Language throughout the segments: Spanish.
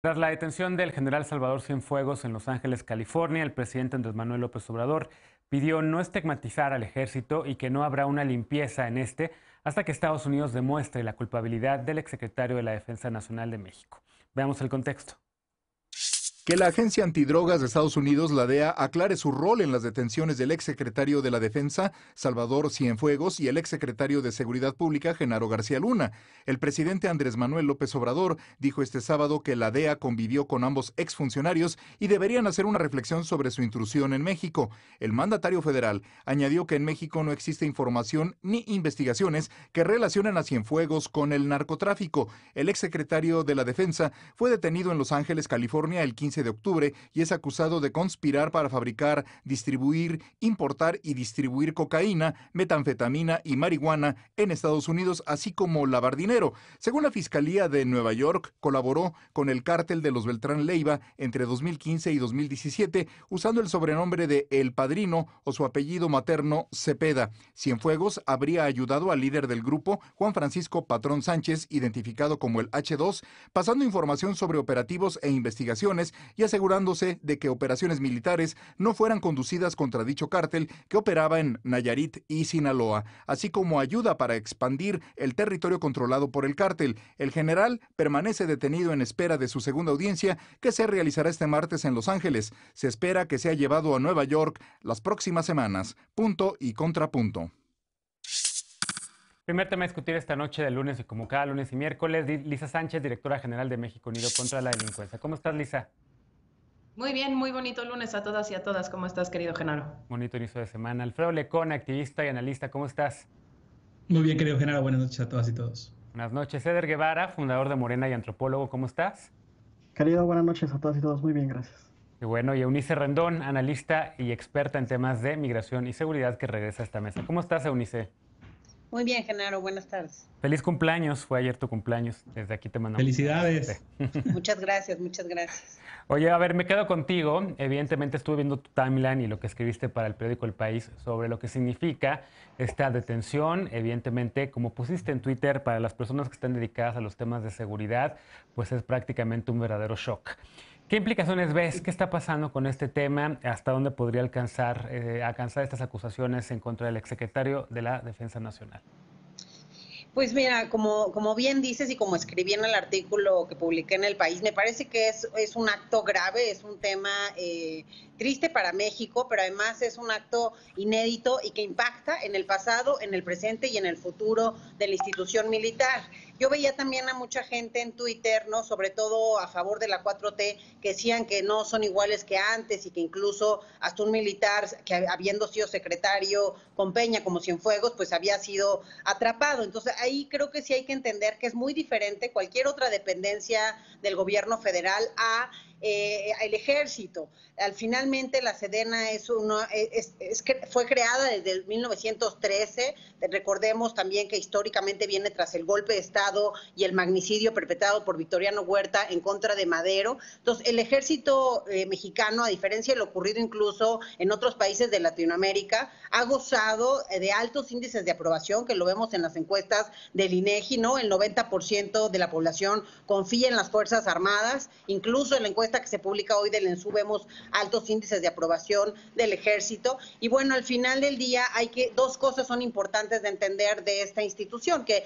Tras la detención del general Salvador Cienfuegos en Los Ángeles, California, el presidente Andrés Manuel López Obrador pidió no estigmatizar al ejército y que no habrá una limpieza en este hasta que Estados Unidos demuestre la culpabilidad del exsecretario de la Defensa Nacional de México. Veamos el contexto. Que la Agencia Antidrogas de Estados Unidos, la DEA, aclare su rol en las detenciones del exsecretario de la Defensa, Salvador Cienfuegos, y el exsecretario de Seguridad Pública, Genaro García Luna. El presidente Andrés Manuel López Obrador dijo este sábado que la DEA convivió con ambos exfuncionarios y deberían hacer una reflexión sobre su intrusión en México. El mandatario federal añadió que en México no existe información ni investigaciones que relacionen a Cienfuegos con el narcotráfico. El exsecretario de la Defensa fue detenido en Los Ángeles, California, el 15 de octubre y es acusado de conspirar para fabricar, distribuir, importar y distribuir cocaína, metanfetamina y marihuana en Estados Unidos, así como lavar dinero. Según la Fiscalía de Nueva York, colaboró con el cártel de los Beltrán Leiva entre 2015 y 2017, usando el sobrenombre de El Padrino o su apellido materno Cepeda. Cienfuegos habría ayudado al líder del grupo, Juan Francisco Patrón Sánchez, identificado como el H2, pasando información sobre operativos e investigaciones y asegurándose de que operaciones militares no fueran conducidas contra dicho cártel que operaba en Nayarit y Sinaloa, así como ayuda para expandir el territorio controlado por el cártel. El general permanece detenido en espera de su segunda audiencia, que se realizará este martes en Los Ángeles. Se espera que sea llevado a Nueva York las próximas semanas. Punto y contrapunto. Primer tema a discutir esta noche de lunes y como cada lunes y miércoles, Lisa Sánchez, directora general de México Unido contra la Delincuencia. ¿Cómo estás, Lisa? Muy bien, muy bonito lunes a todas y a todas. ¿Cómo estás, querido Genaro? Bonito inicio de semana. Alfredo Lecón, activista y analista, ¿cómo estás? Muy bien, querido Genaro. Buenas noches a todas y todos. Buenas noches. Eder Guevara, fundador de Morena y antropólogo, ¿cómo estás? Querido, buenas noches a todas y todos. Muy bien, gracias. Y bueno, y Eunice Rendón, analista y experta en temas de migración y seguridad, que regresa a esta mesa. ¿Cómo estás, Eunice? Muy bien, Genaro, buenas tardes. Feliz cumpleaños, fue ayer tu cumpleaños. Desde aquí te mandamos. Felicidades. Muchas gracias, muchas gracias. Oye, a ver, me quedo contigo. Evidentemente estuve viendo tu timeline y lo que escribiste para el periódico El País sobre lo que significa esta detención. Evidentemente, como pusiste en Twitter, para las personas que están dedicadas a los temas de seguridad, pues es prácticamente un verdadero shock. ¿Qué implicaciones ves? ¿Qué está pasando con este tema? ¿Hasta dónde podría alcanzar estas acusaciones en contra del exsecretario de la Defensa Nacional? Pues mira, como bien dices y como escribí en el artículo que publiqué en El País, me parece que es un acto grave, es un tema triste para México, pero además es un acto inédito y que impacta en el pasado, en el presente y en el futuro de la institución militar. Yo veía también a mucha gente en Twitter, ¿no? Sobre todo a favor de la 4T, que decían que no son iguales que antes y que incluso hasta un militar que habiendo sido secretario con Peña como Cienfuegos, pues había sido atrapado. Entonces ahí creo que sí hay que entender que es muy diferente cualquier otra dependencia del gobierno federal a el ejército. Finalmente la Sedena fue creada desde el 1913, recordemos también que históricamente viene tras el golpe de Estado y el magnicidio perpetrado por Victoriano Huerta en contra de Madero. Entonces el ejército mexicano, a diferencia de lo ocurrido incluso en otros países de Latinoamérica, ha gozado de altos índices de aprobación, que lo vemos en las encuestas del INEGI, ¿no? El 90% de la población confía en las Fuerzas Armadas, incluso en la encuesta que se publica hoy del ENSU vemos altos índices de aprobación del ejército. Y bueno, al final del día dos cosas son importantes de entender de esta institución, que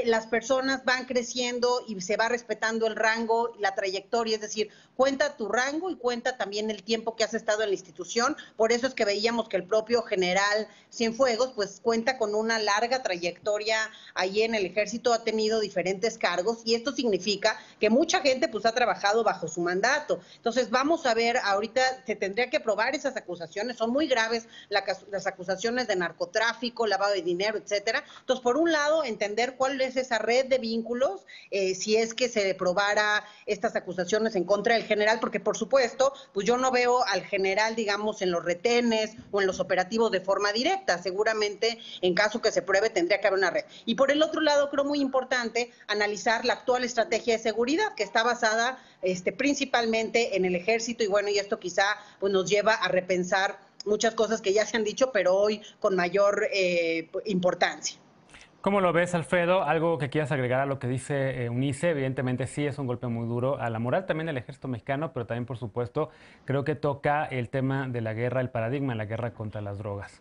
las personas van creciendo y se va respetando el rango y la trayectoria, es decir, cuenta tu rango y cuenta también el tiempo que has estado en la institución. Por eso es que veíamos que el propio general Cienfuegos pues cuenta con una larga trayectoria ahí en el ejército, ha tenido diferentes cargos y esto significa que mucha gente pues ha trabajado bajo su mandato. Entonces vamos a ver, ahorita se tendría que probar esas acusaciones, son muy graves las acusaciones de narcotráfico, lavado de dinero, etcétera. Entonces, por un lado, entender cuál es esa red de vínculos, si es que se probara estas acusaciones en contra del general, porque por supuesto, pues yo no veo al general, digamos, en los retenes o en los operativos de forma directa. Seguramente, en caso que se pruebe, tendría que haber una red. Y por el otro lado, creo muy importante analizar la actual estrategia de seguridad, que está basada principalmente en el ejército, y bueno, y esto quizá pues nos lleva a repensar muchas cosas que ya se han dicho, pero hoy con mayor importancia. ¿Cómo lo ves, Alfredo? ¿Algo que quieras agregar a lo que dice UNICE? Evidentemente sí es un golpe muy duro a la moral también del ejército mexicano, pero también, por supuesto, creo que toca el tema de la guerra, el paradigma de la guerra contra las drogas.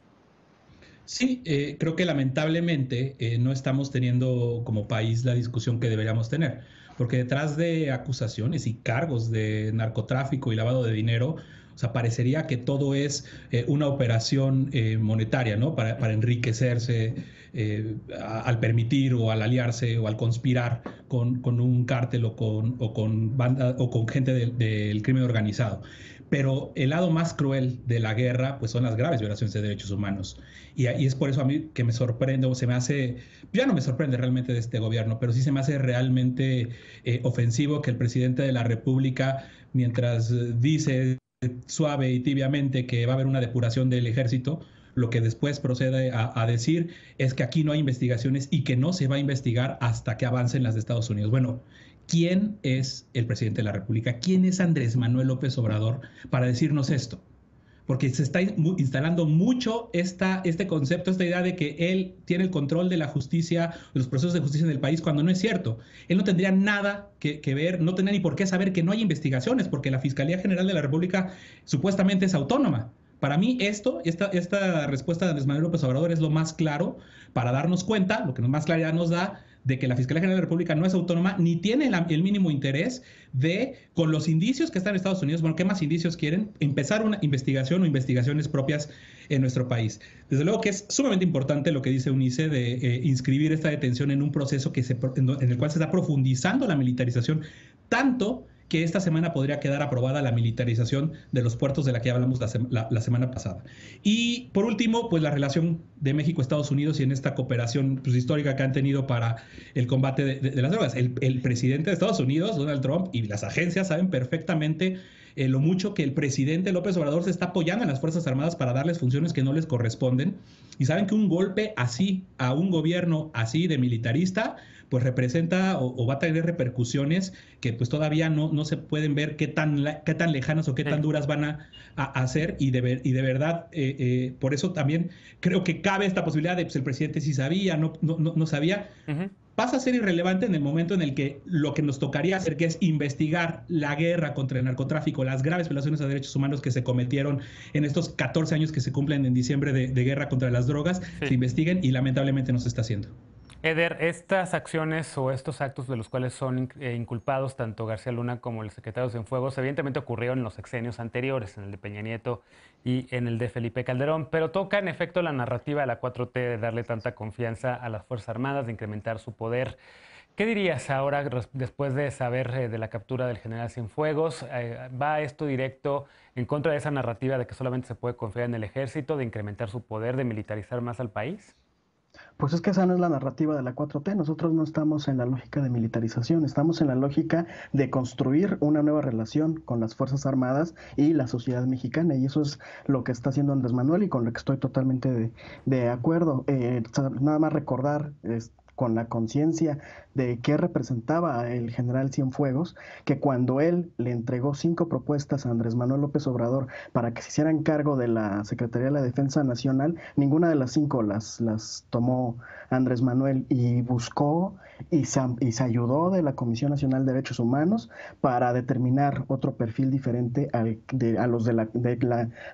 Sí, creo que lamentablemente no estamos teniendo como país la discusión que deberíamos tener, porque detrás de acusaciones y cargos de narcotráfico y lavado de dinero, o sea, parecería que todo es una operación monetaria, ¿no? Para enriquecerse al permitir o al aliarse o al conspirar con un cártel o con banda o con gente del crimen organizado. Pero el lado más cruel de la guerra, pues son las graves violaciones de derechos humanos. Y es por eso a mí que me sorprende, o se me hace, ya no me sorprende realmente de este gobierno, pero sí se me hace realmente ofensivo que el presidente de la República, mientras dice suave y tibiamente que va a haber una depuración del ejército, lo que después procede a decir es que aquí no hay investigaciones y que no se va a investigar hasta que avancen las de Estados Unidos. Bueno, ¿quién es el presidente de la República? ¿Quién es Andrés Manuel López Obrador para decirnos esto? Porque se está instalando mucho este concepto, esta idea de que él tiene el control de la justicia, de los procesos de justicia en el país, cuando no es cierto. Él no tendría nada que ver, no tendría ni por qué saber que no hay investigaciones, porque la Fiscalía General de la República supuestamente es autónoma. Para mí esta respuesta de Andrés Manuel López Obrador es lo más claro para darnos cuenta, lo que más claridad nos da, de que la Fiscalía General de la República no es autónoma ni tiene el mínimo interés de, con los indicios que están en Estados Unidos, bueno, ¿qué más indicios quieren? Empezar una investigación o investigaciones propias en nuestro país. Desde luego que es sumamente importante lo que dice UNICE de inscribir esta detención en un proceso en el cual se está profundizando la militarización, tanto que esta semana podría quedar aprobada la militarización de los puertos de la que hablamos la semana pasada. Y por último, pues la relación de México-Estados Unidos y en esta cooperación pues, histórica que han tenido para el combate de las drogas. El presidente de Estados Unidos, Donald Trump, y las agencias saben perfectamente lo mucho que el presidente López Obrador se está apoyando en las Fuerzas Armadas para darles funciones que no les corresponden. Y saben que un golpe así a un gobierno así de militarista pues representa o va a tener repercusiones que pues todavía no se pueden ver qué tan lejanas o qué tan duras van a hacer y de verdad, por eso también creo que cabe esta posibilidad de pues el presidente sí sabía, no sabía. Pasa a ser irrelevante en el momento en el que lo que nos tocaría hacer, que es investigar la guerra contra el narcotráfico, las graves violaciones a derechos humanos que se cometieron en estos 14 años que se cumplen en diciembre de guerra contra las drogas, se investiguen y lamentablemente no se está haciendo. Eder, estas acciones o estos actos de los cuales son inculpados tanto García Luna como el secretario Cienfuegos evidentemente ocurrieron en los sexenios anteriores, en el de Peña Nieto y en el de Felipe Calderón, pero toca en efecto la narrativa de la 4T de darle tanta confianza a las Fuerzas Armadas, de incrementar su poder. ¿Qué dirías ahora después de saber de la captura del general Cienfuegos? ¿Va esto directo en contra de esa narrativa de que solamente se puede confiar en el ejército, de incrementar su poder, de militarizar más al país? Pues es que esa no es la narrativa de la 4T. Nosotros no estamos en la lógica de militarización, estamos en la lógica de construir una nueva relación con las Fuerzas Armadas y la sociedad mexicana, y eso es lo que está haciendo Andrés Manuel y con lo que estoy totalmente de acuerdo. Nada más recordar con la conciencia de qué representaba el general Cienfuegos, que cuando él le entregó 5 propuestas a Andrés Manuel López Obrador para que se hicieran cargo de la Secretaría de la Defensa Nacional, ninguna de las 5 las tomó Andrés Manuel y buscó y se ayudó de la Comisión Nacional de Derechos Humanos para determinar otro perfil diferente a los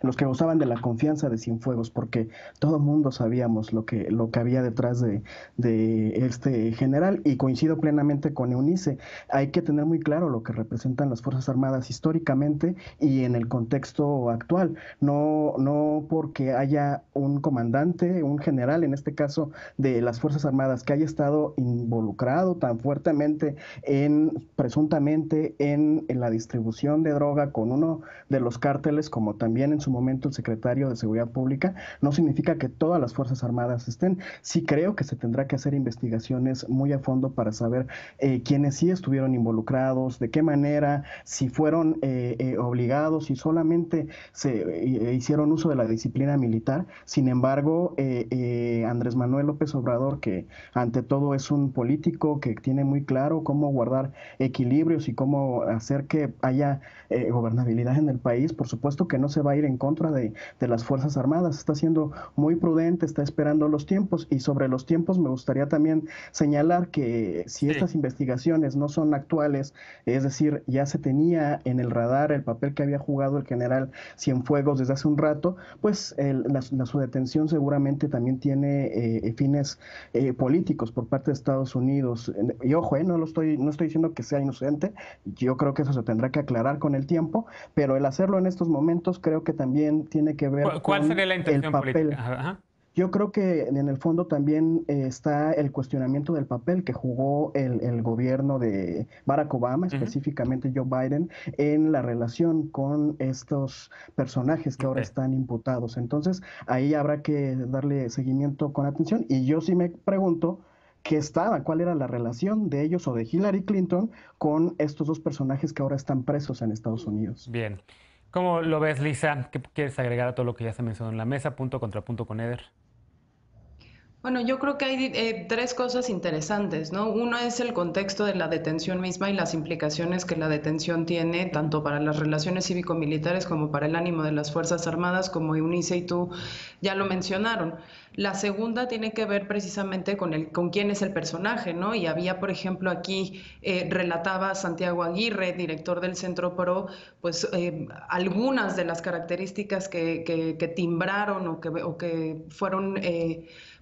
los que gozaban de la confianza de Cienfuegos, porque todo el mundo sabíamos lo que había detrás de este general, y coincido plenamente con Eunice. Hay que tener muy claro lo que representan las Fuerzas Armadas históricamente y en el contexto actual. No porque haya un comandante, un general, en este caso de las Fuerzas Armadas, que haya estado involucrado tan fuertemente presuntamente en la distribución de droga con uno de los cárteles, como también en su momento el secretario de Seguridad Pública, no significa que todas las Fuerzas Armadas estén. Sí creo que se tendrá que hacer investigación investigaciones muy a fondo para saber quiénes sí estuvieron involucrados, de qué manera, si fueron obligados, si solamente se hicieron uso de la disciplina militar. Sin embargo, Andrés Manuel López Obrador, que ante todo es un político que tiene muy claro cómo guardar equilibrios y cómo hacer que haya gobernabilidad en el país, por supuesto que no se va a ir en contra de las Fuerzas Armadas, está siendo muy prudente, está esperando los tiempos, y sobre los tiempos me gustaría también señalar que si estas investigaciones no son actuales, es decir, ya se tenía en el radar el papel que había jugado el general Cienfuegos desde hace un rato, pues su detención seguramente también tiene fines políticos por parte de Estados Unidos. Y ojo, no estoy diciendo que sea inocente, yo creo que eso se tendrá que aclarar con el tiempo, pero el hacerlo en estos momentos creo que también tiene que ver ¿Cuál sería la intención el papel política? Ajá. Yo creo que en el fondo también está el cuestionamiento del papel que jugó el gobierno de Barack Obama, específicamente Joe Biden, en la relación con estos personajes que ahora están imputados. Entonces, ahí habrá que darle seguimiento con atención. Y yo sí me pregunto cuál era la relación de ellos o de Hillary Clinton con estos dos personajes que ahora están presos en Estados Unidos. Bien. ¿Cómo lo ves, Lisa? ¿Qué quieres agregar a todo lo que ya se mencionó en la mesa? Punto contra punto con Eder. Bueno, yo creo que hay tres cosas interesantes, ¿no? Uno es el contexto de la detención misma y las implicaciones que la detención tiene, tanto para las relaciones cívico-militares como para el ánimo de las Fuerzas Armadas, como Eunice y tú ya lo mencionaron. La segunda tiene que ver precisamente con quién es el personaje, ¿no? Y había, por ejemplo, aquí relataba Santiago Aguirre, director del Centro PRO, pues algunas de las características que timbraron o que fueron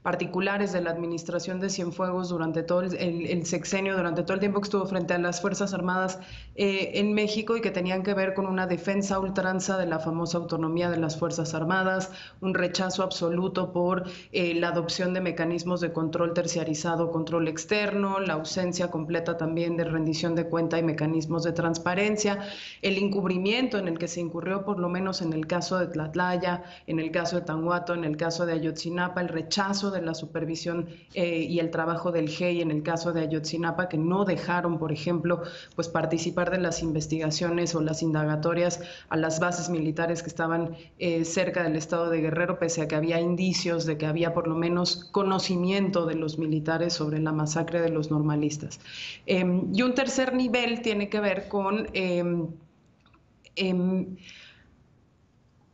particulares de la administración de Cienfuegos durante todo el sexenio, durante todo el tiempo que estuvo frente a las Fuerzas Armadas en México, y que tenían que ver con una defensa a ultranza de la famosa autonomía de las Fuerzas Armadas, un rechazo absoluto por la adopción de mecanismos de control terciarizado, control externo, la ausencia completa también de rendición de cuenta y mecanismos de transparencia, el encubrimiento en el que se incurrió, por lo menos en el caso de Tlatlaya, en el caso de Tanguato, en el caso de Ayotzinapa, el rechazo de la supervisión y el trabajo del GEI en el caso de Ayotzinapa, que no dejaron, por ejemplo, pues participar de las investigaciones o las indagatorias a las bases militares que estaban cerca del estado de Guerrero, pese a que había indicios de que había por lo menos conocimiento de los militares sobre la masacre de los normalistas. Y un tercer nivel tiene que ver con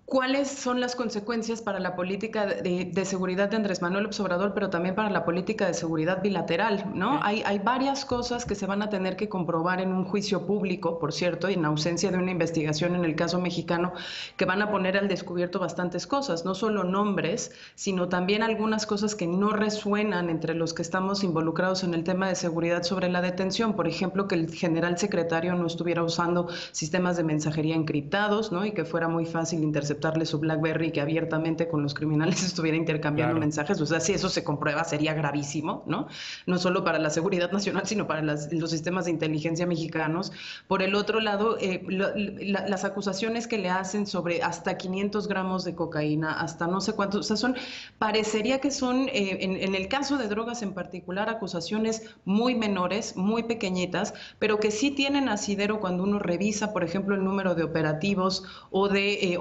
¿cuáles son las consecuencias para la política de seguridad de Andrés Manuel López Obrador, pero también para la política de seguridad bilateral, ¿no? Hay varias cosas que se van a tener que comprobar en un juicio público, por cierto, y en ausencia de una investigación en el caso mexicano, que van a poner al descubierto bastantes cosas, no solo nombres, sino también algunas cosas que no resuenan entre los que estamos involucrados en el tema de seguridad sobre la detención. Por ejemplo, que el general secretario no estuviera usando sistemas de mensajería encriptados, ¿no? Y que fuera muy fácil interceptarle su BlackBerry, que abiertamente con los criminales estuviera intercambiando mensajes. O sea, si eso se comprueba sería gravísimo, ¿no? No solo para la seguridad nacional, sino para los sistemas de inteligencia mexicanos. Por el otro lado, las acusaciones que le hacen sobre hasta 500 gramos de cocaína, hasta no sé cuántos, o sea, parecería que son, en el caso de drogas en particular, acusaciones muy menores, muy pequeñitas, pero que sí tienen asidero cuando uno revisa, por ejemplo, el número de operativos o de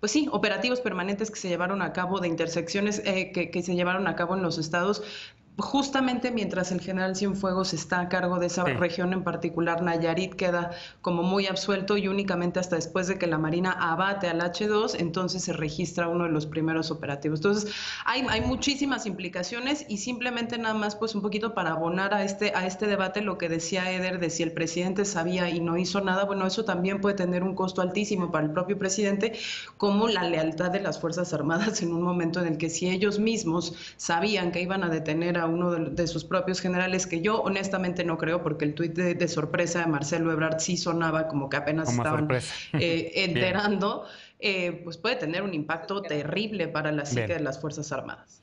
pues sí, operativos permanentes que se llevaron a cabo, de intersecciones que se llevaron a cabo en los estados, justamente mientras el general Cienfuegos está a cargo de esa región en particular. Nayarit queda como muy absuelto, y únicamente hasta después de que la Marina abate al H2, entonces se registra uno de los primeros operativos. Entonces, hay muchísimas implicaciones, y simplemente nada más pues un poquito para abonar a este debate lo que decía Eder de si el presidente sabía y no hizo nada. Bueno, eso también puede tener un costo altísimo para el propio presidente, como la lealtad de las Fuerzas Armadas en un momento en el que, si ellos mismos sabían que iban a detener a uno de sus propios generales, que yo honestamente no creo, porque el tuit de sorpresa de Marcelo Ebrard sí sonaba como que apenas como estaban enterando, pues puede tener un impacto terrible para la psique de las Fuerzas Armadas.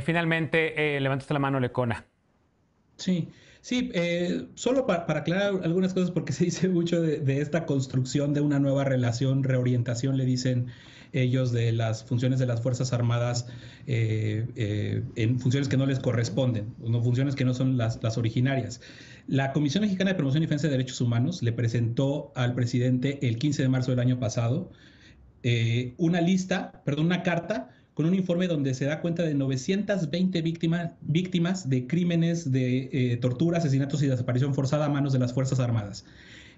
Finalmente, levantaste la mano, Lecona. Sí, Sí, solo para aclarar algunas cosas, porque se dice mucho de esta construcción de una nueva relación, reorientación, le dicen ellos, de las funciones de las Fuerzas Armadas en funciones que no les corresponden, no funciones que no son las originarias. La Comisión Mexicana de Promoción y Defensa de Derechos Humanos le presentó al presidente el 15 de marzo del año pasado una carta con un informe donde se da cuenta de 920 víctimas de crímenes de tortura, asesinatos y desaparición forzada a manos de las Fuerzas Armadas.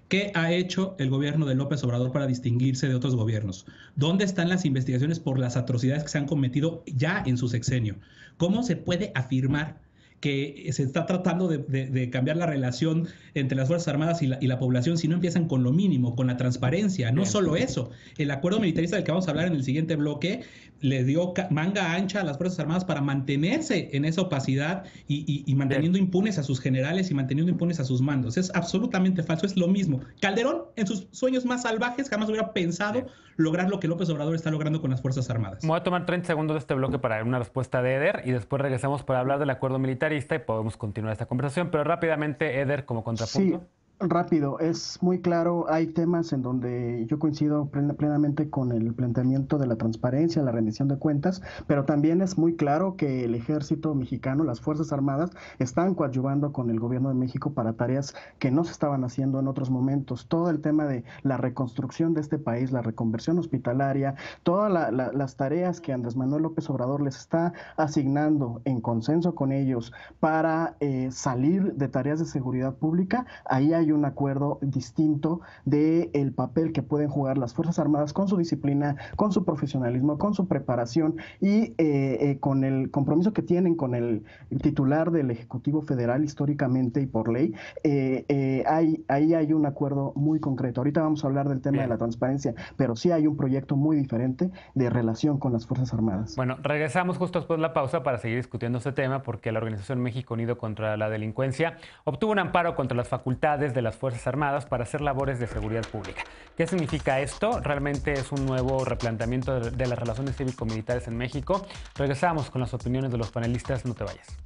¿Qué ha hecho el gobierno de López Obrador para distinguirse de otros gobiernos? ¿Dónde están las investigaciones por las atrocidades que se han cometido ya en su sexenio? ¿Cómo se puede afirmar que se está tratando de cambiar la relación entre las Fuerzas Armadas y la población si no empiezan con lo mínimo, con la transparencia? No solo eso, el acuerdo militarista del que vamos a hablar en el siguiente bloque le dio manga ancha a las Fuerzas Armadas para mantenerse en esa opacidad y manteniendo impunes a sus generales y manteniendo impunes a sus mandos. Es absolutamente falso, es lo mismo. Calderón, en sus sueños más salvajes, jamás hubiera pensado lograr lo que López Obrador está logrando con las Fuerzas Armadas. Voy a tomar 30 segundos de este bloque para una respuesta de Eder y después regresamos para hablar del acuerdo militarista y podemos continuar esta conversación. Pero rápidamente, Eder, como contrapunto. Sí. Rápido, es muy claro, hay temas en donde yo coincido plenamente con el planteamiento de la transparencia, la rendición de cuentas, pero también es muy claro que el ejército mexicano, las Fuerzas Armadas, están coadyuvando con el gobierno de México para tareas que no se estaban haciendo en otros momentos. Todo el tema de la reconstrucción de este país, la reconversión hospitalaria, todas las tareas que Andrés Manuel López Obrador les está asignando en consenso con ellos para salir de tareas de seguridad pública, ahí hay un acuerdo distinto del papel que pueden jugar las Fuerzas Armadas con su disciplina, con su profesionalismo, con su preparación y con el compromiso que tienen con el titular del Ejecutivo Federal históricamente y por ley. Ahí hay un acuerdo muy concreto. Ahorita vamos a hablar del tema de la transparencia, pero sí hay un proyecto muy diferente de relación con las Fuerzas Armadas. Bueno, regresamos justo después de la pausa para seguir discutiendo este tema, porque la Organización México Unido contra la Delincuencia obtuvo un amparo contra las facultades de las Fuerzas Armadas para hacer labores de seguridad pública. ¿Qué significa esto? Realmente es un nuevo replanteamiento de las relaciones cívico-militares en México. Regresamos con las opiniones de los panelistas, no te vayas.